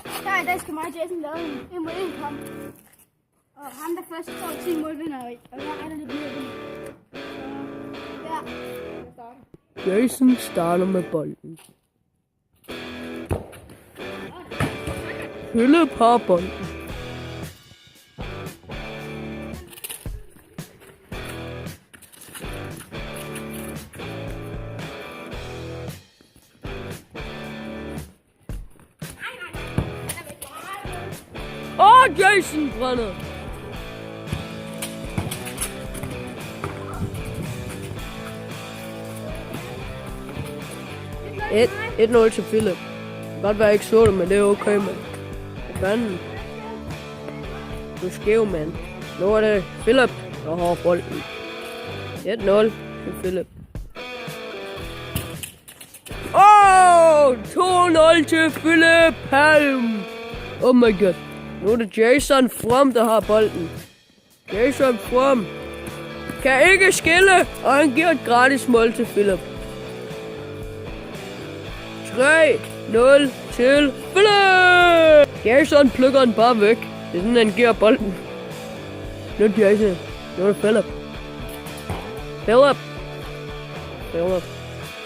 Her i dag skal mig og Jason lave en mod en kamp. Og ham der først får 10 mål vinder, og jeg regner lidt mere vinder. Så ja. Jason starter med bolden. Philip har bolden. Jason brænder. 1-0 til Philip. Det kan godt være, jeg ikke så det, men det er okay, mand. Hvad fanden? Du er skæv, mand. Nu er det Philip, der har bolden. 1-0 til Philip. 2-0 til Philip Palm. Oh my god. Nu er det Jason From, der har bolden. Jason From kan ikke skille, og han giver et gratis mål til Philip. 3-0 til Philip! Jason plukker den bare væk. Det er sådan, han giver bolden. Nu er det Jason. Nu er det Philip.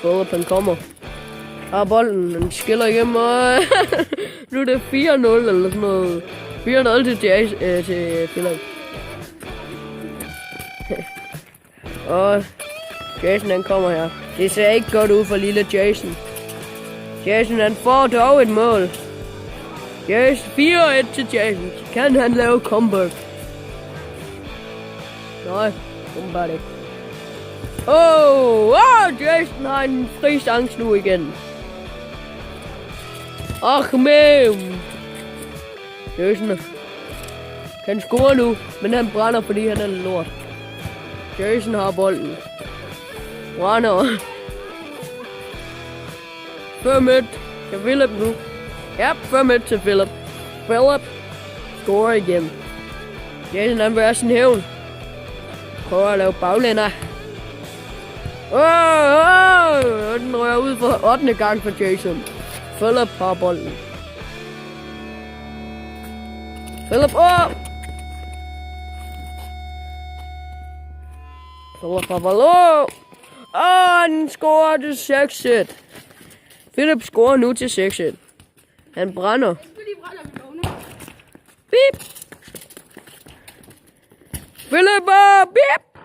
Philip, han kommer. Har bolden, han skiller igennem, og nu er det 4-0 eller sådan noget. 4-0 til Philip. Og Jason han kommer her. Det ser ikke godt ud for lille Jason. Jason han får dog et mål. Jason 4-1 til Jason. Kan han lave comeback? Nej, åbenbart ikke. Jason har en fri chance nu igen. Men Jason kan score nu, men han brænder, fordi han er lort. Jason har bolden. Brænder. 5-1 til Philip nu. Ja, 5-1 til Philip. Philip scorer igen. Jason han vil have sin hævn. Prøver at lave baglænder. Den rører ud for 8. gang for Jason. Philip har bolden. Philip, Philip har bolden. Han scorer til 6-1. Philip scorer nu til 6-1. Han brænder. Bip! Philip, bip!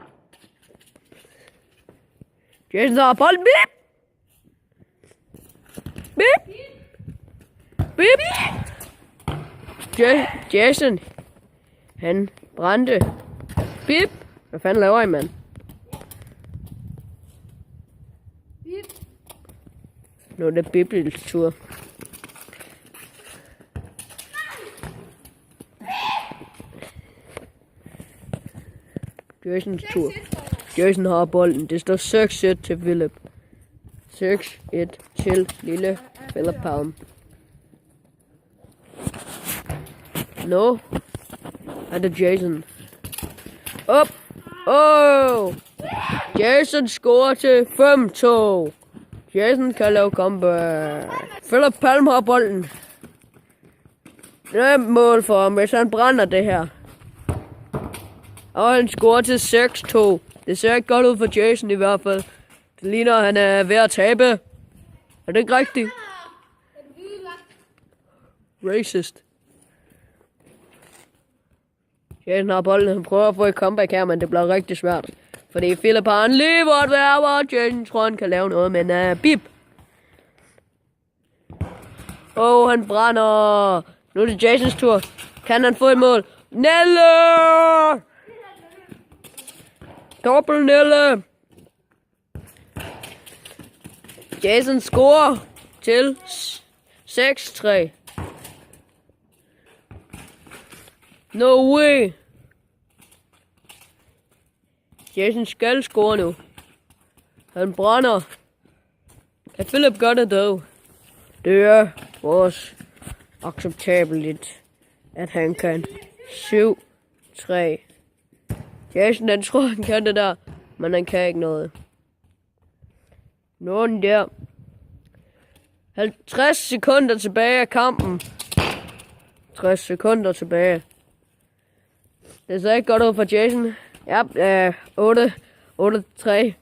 Jason har bolden. Bip! Bip! Bip! Jason, han brændte. Bip! Hvad fanden laver I, mand? Bip! Nu er det Bibels tur. Jasons tur. Jason har bolden. Det står 6-1 til Philip. 6-1 til lille Philip Palm. Nu er det Jason. Jason scorer til 5-2. Jason kan lave comeback. Philip Palm har bolden. Det er et mål for ham, hvis han brænder det her. Og han scorer til 6-2. Det ser ikke godt ud for Jason i hvert fald. Det ligner, han er ved at tabe. Er det ikke rigtigt? Racist. Jason har bolden. Han prøver at få et comeback her, men det bliver rigtig svært. Fordi Philip har en lige hvor det er, hvor Jason tror, han kan lave noget, men bip. Han brænder. Nu er det Jasons tur. Kan han få et mål? Nelle! Dobbelt Nelle! Jason scorer til 6-3. No way! Jason skal score nu. Han brænder. Kan Philip gøre det dog? Det er også acceptabelt, at han kan. 7-3. Jason, han tror, han kan det der, men han kan ikke noget. Nu er den der. 50 sekunder tilbage af kampen. 60 sekunder tilbage. Det ser ikke godt ud for Jason. Ja, 8-3.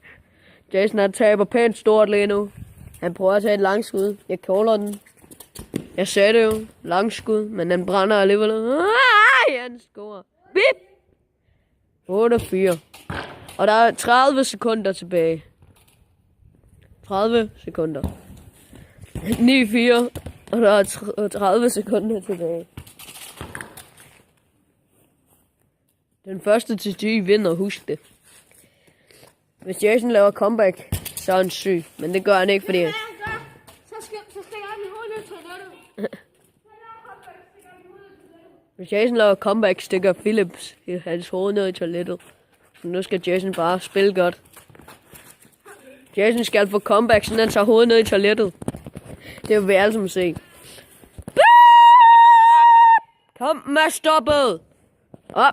Jason han taber pænt stort lige nu. Han prøver at tage et langskud. Jeg caller den. Jeg sagde det jo. Langskud, men den brænder alligevel. Han scorer. Bip! 8-4. Og der er 30 sekunder tilbage. 30 sekunder. 9-4. Og der er 30 sekunder tilbage. Den første til G vinder, husk det. Hvis Jason laver comeback, så er han syg. Men det gør han ikke, fordi... Så stikker han min hoved ned til toilettet. Hvis Jason laver comeback, stikker Philips hans hoved ned i toilettet. Så nu skal Jason bare spille godt. Jason skal få comeback, så han tager hovedet ned i toilettet. Det vil vi alle sammen se. Kom med stoppet!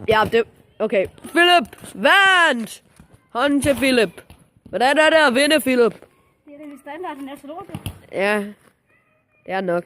Ja, det... Okay, Philip vandt! Hånden til Philip. Hvordan er det at vinde, Philip? Det er det standard, den er så lort. Ja, det er nok.